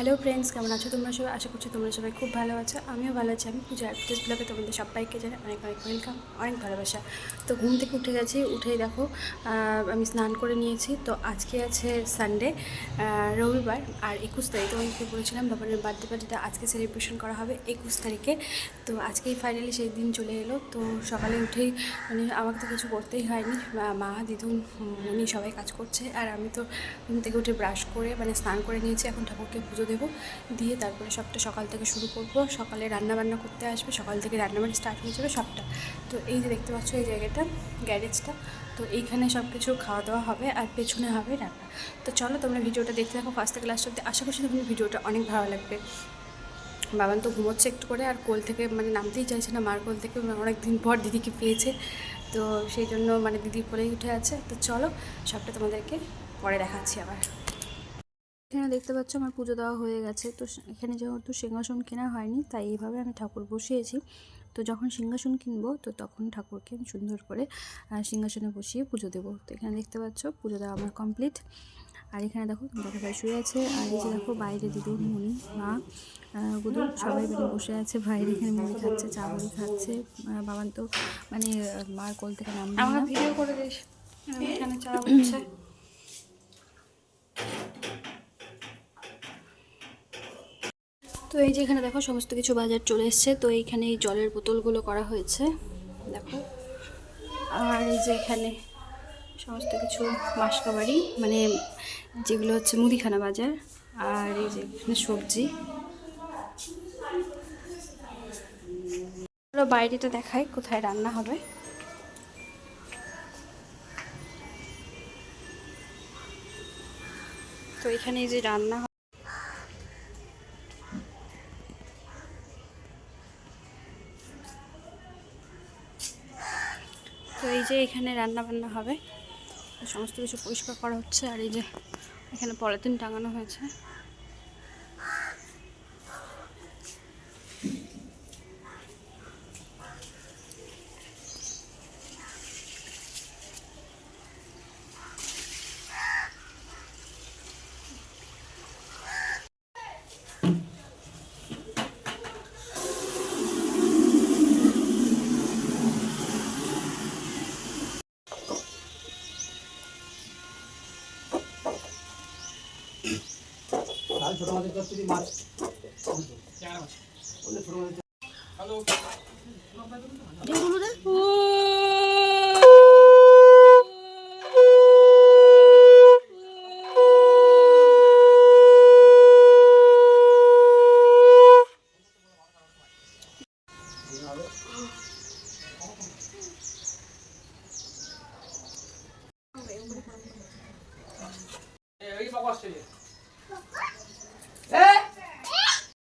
Hello friends, কেমন আছো তোমরা সবাই? আশা করছি তোমরা সবাই খুব ভালো আছো। আমিও ভালো আছি। আমি পূজা আর্টিস্ট ব্লগে তোমাদের সবাইকে জানাই অনেক অনেক ওয়েলকাম, অনেক ভালোবাসা। তো ঘুম থেকে উঠে গেছি, উঠেই দেখো আমি স্নান করে নিয়েছি। তো আজকে আছে সানডে, রবিবার, আর 21 তারিখ তোমাদেরকে বলেছিলাম বাবার বার্থডে পার্টিটা আজকে সেলিব্রেশন করা হবে 21 তারিখে। তো আজকেই ফাইনালি সেই দিন চলে এলো। তো সকালে উঠেই মানে আমাকে তো কিছু করতেই হয়নি, মা দিদুন উনি সবাই কাজ করছে, আর আমি তো ঘুম থেকে উঠে ব্রাশ করে মানে স্নান করে নিয়েছি। এখন ঠাকুরকে পুজো দেবো, দিয়ে তারপরে সবটা সকাল থেকে শুরু করব। সকালে রান্নাবান্না করতে আসবে, সকাল থেকে রান্নাবান্না স্টার্ট হয়ে যাবে সবটা। তো এই যে দেখতে পাচ্ছ এই জায়গাটা, গ্যারেজটা, তো এইখানে সব কিছু খাওয়া দাওয়া হবে, আর পেছনে হবে রান্না। তো চলো তোমরা ভিডিওটা দেখতে থাকো ফার্স্ট থেকে লাস্ট অব্দি। আশা করছি তোমার ভিডিওটা অনেক ভালো লাগবে। বাবান তো ঘুমোচ্ছে একটু করে, আর কোল থেকে মানে নামতেই চাইছে না, মার কোল থেকে অনেক দিন পর দিদিকে পেয়েছে, তো সেই জন্য মানে দিদির কোলেই উঠে আছে। তো চলো সবটা তোমাদেরকে পরে দেখাচ্ছি আবার। এখানে দেখতে পাচ্ছ আমার পুজো দেওয়া হয়ে গেছে। তো এখানে যেহেতু সিংহাসন কেনা হয়নি, তাই এইভাবে আমি ঠাকুর বসিয়েছি। তো যখন সিংহাসন কিনবো তো তখন ঠাকুরকে আমি সুন্দর করে সিংহাসনে বসিয়ে পুজো দেবো। তো এখানে দেখতে পাচ্ছ পুজো দেওয়া আমার কমপ্লিট। আর এখানে দেখো দাদা ভাই শুয়ে আছে, আর এই যে দেখো বাইরে দিদুন, মুনি, মা, গুদু সবাই মিলে বসে আছে। ভাইয়ের এখানে মুড়ি খাচ্ছে, চা মুড়ি খাচ্ছে। বাবান তো মানে মার কোল থেকে নামবে না। আমার ভিডিও করে দিস, এখানে চা হচ্ছে। তো এই যে এখানে দেখো সমস্ত কিছু বাজার চলে এসছে। তো এইখানে এই জলের বোতলগুলো করা হয়েছে দেখো, আর এই যে এখানে সমস্ত কিছু মাসকাবাড়ি মানে যেগুলো হচ্ছে মুদিখানা বাজার, আর এই যে এখানে সবজি। বাইরেটা দেখায় কোথায় রান্না হবে। তো এখানে এই যে রান্না, তো এই যে এখানে রান্না বান্না হবে, সমস্ত কিছু পরিষ্কার করা হচ্ছে। আর এই যে এখানে পলিথিন টাঙানো হয়েছে। ছোট মাছের কচুরি মাছ, হ্যালো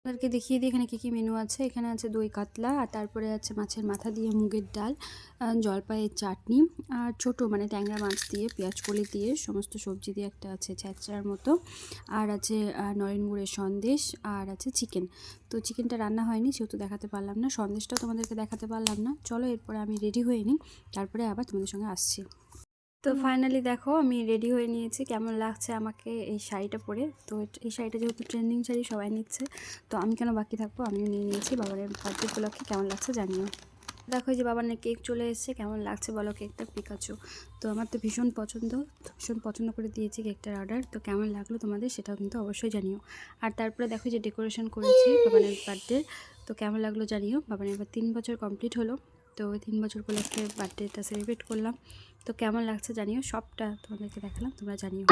আপনাদেরকে দেখিয়ে দিই এখানে কী কী মেনু আছে। এখানে আছে দই কাতলা, আর তারপরে আছে মাছের মাথা দিয়ে মুগের ডাল, জলপাইয়ের চাটনি, আর ছোটো মানে ট্যাংরা মাছ দিয়ে পেঁয়াজ কলি দিয়ে সমস্ত সবজি দিয়ে একটা আছে ছ্যাঁচড়ার মতো, আর আছে নরেন গুড়ের সন্দেশ, আর আছে চিকেন। তো চিকেনটা রান্না হয়নি সেহেতু দেখাতে পারলাম না, সন্দেশটাও তোমাদেরকে দেখাতে পারলাম না। চলো এরপরে আমি রেডি হয়ে নিই, তারপরে আবার তোমাদের সঙ্গে আসছি। তো ফাইনালি দেখো আমি রেডি হয়ে নিয়েছি। কেমন লাগছে আমাকে এই শাড়িটা পরে? তো এই শাড়িটা যেহেতু ট্রেন্ডিং শাড়ি, সবাই নিচ্ছে, তো আমি কেন বাকি থাকবো, আমিও নিয়ে নিয়েছি। বাবার বার্থডে উপলক্ষে কেমন লাগছে জানিও। দেখো এই যে বাবার কেক চলে এসেছে, কেমন লাগছে বলো কেকটা? পিকাচু। তো আমার তো ভীষণ পছন্দ, ভীষণ পছন্দ করে দিয়েছি কেকটার অর্ডার। তো কেমন লাগলো তোমাদের সেটাও কিন্তু অবশ্যই জানিও। আর তারপরে দেখো যে ডেকোরেশন করেছি বাবানের বার্থডে, তো কেমন লাগলো জানিও। বাবানের এবার 3 বছর কমপ্লিট হলো, তো 3 বছর উপলক্ষে বার্থডেটা সেলিব্রেট করলাম। তো কেমন লাগছে জানিও, সবটা তোমাদেরকে দেখালাম, তোমরা জানিও।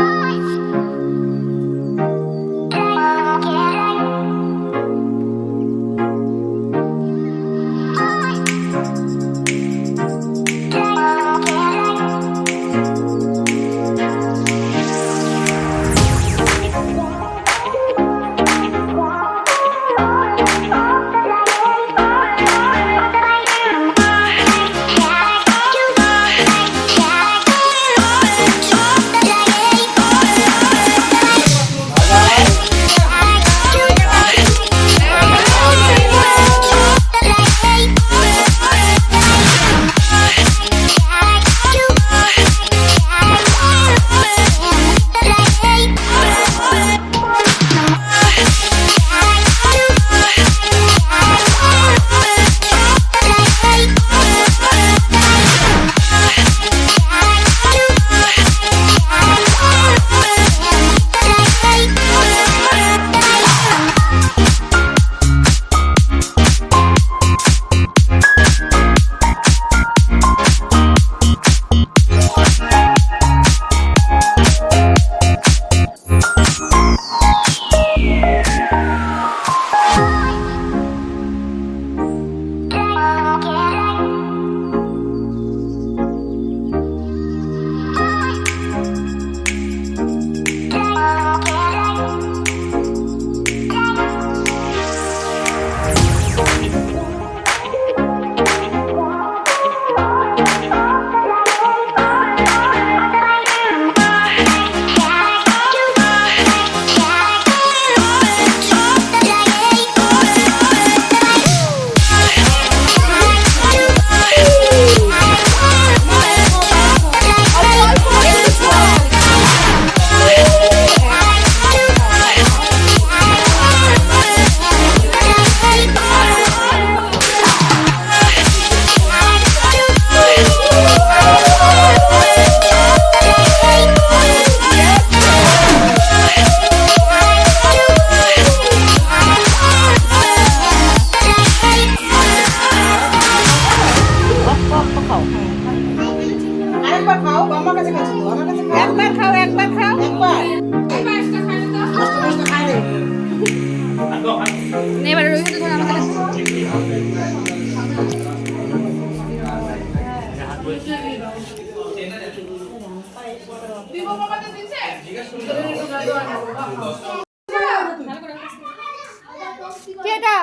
কেটা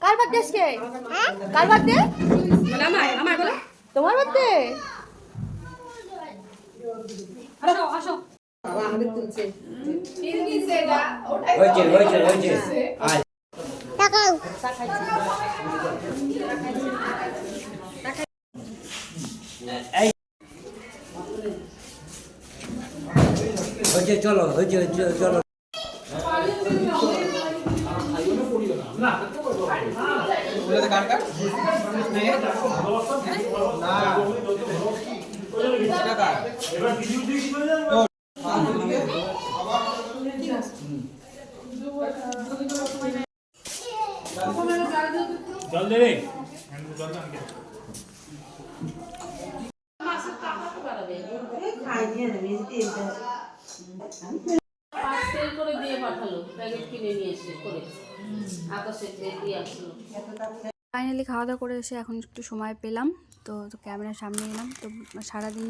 কার বার্থডে আজকে? কার বার্থডে? আমার বলো। তোমার বার্থডে? আসো আসো। আমাদের তুলছে। হয়েছে। তাকাও। চলো চলো জল দেবে পার্সেল করে দিয়ে পাঠালো, প্যাকেট কিনে নিয়ে এসে করে আকাশের দিয়ে আসলো। ফাইনালি খাওয়া দাওয়া করে এসে এখন একটু সময় পেলাম, তো ক্যামেরার সামনে এলাম। তো সারাদিন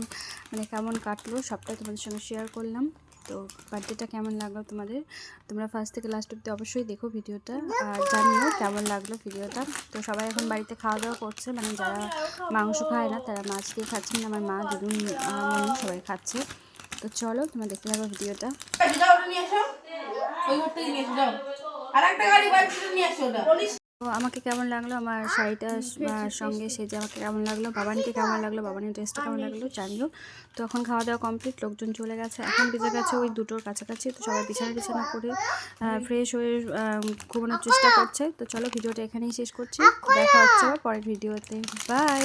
মানে কেমন কাটলো সবটাই তোমাদের সঙ্গে শেয়ার করলাম। তো বার্থডেটা কেমন লাগলো তোমাদের, তোমরা ফার্স্ট থেকে লাস্ট অব্দি অবশ্যই দেখো ভিডিওটা, আর জানিও কেমন লাগলো ভিডিওটা। তো সবাই এখন বাড়িতে খাওয়া দাওয়া করছে, মানে যারা মাংস খায় না তারা মাছ দিয়ে খাচ্ছেন, আমার মা দিদুন মনি সবাই খাচ্ছে। তো চলো তোমরা দেখতে থাকো ভিডিওটা। তো আমাকে কেমন লাগলো আমার শাড়িটার সঙ্গে সেজে আমাকে কেমন লাগলো, বাবানিকে কেমন লাগলো, বাবানির ড্রেসটা কেমন লাগলো জানিও। তো এখন খাওয়া দাওয়া কমপ্লিট, লোকজন চলে গেছে, এখন বেজে গেছে ওই 2টোর কাছাকাছি। তো সবাই বিছানা করে ফ্রেশ হয়ে ঘুমানোর চেষ্টা করছে। তো চলো ভিডিওটা এখানেই শেষ করছি, দেখা হচ্ছে আবার পরের ভিডিওতে, বাই।